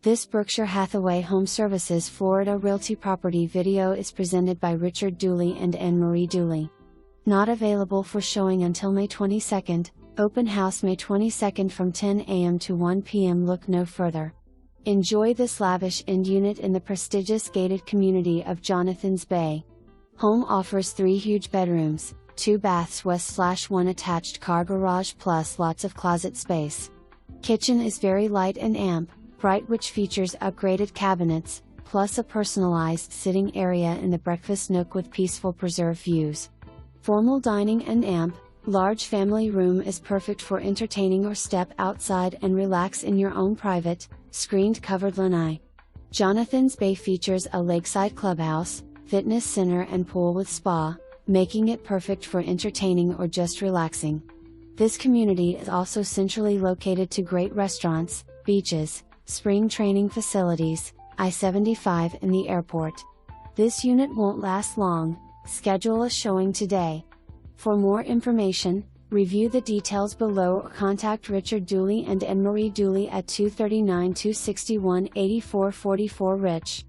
This Berkshire Hathaway HomeServices Florida Realty property video is presented by Richard Dooley and Anne-Marie Dooley. Not available for showing until May 22nd, open house May 22nd from 10 a.m. to 1 p.m. Look no further. Enjoy this lavish end unit in the prestigious gated community of Jonathans Bay. Home offers 3 huge bedrooms, 2 baths west/1 attached car garage plus lots of closet space. Kitchen is very light and amp, bright, which features upgraded cabinets, plus a personalized sitting area in the breakfast nook with peaceful preserved views. Formal dining and amp, large family room is perfect for entertaining or step outside and relax in your own private, screened covered lanai. Jonathans Bay features a lakeside clubhouse, fitness center and pool with spa, making it perfect for entertaining or just relaxing. This community is also centrally located to great restaurants, beaches, spring training facilities, I-75 and the airport. This unit won't last long. Schedule a showing today. For more information, review the details below or contact Richard Dooley and Anne-Marie Dooley at 239-261-8444 Rich.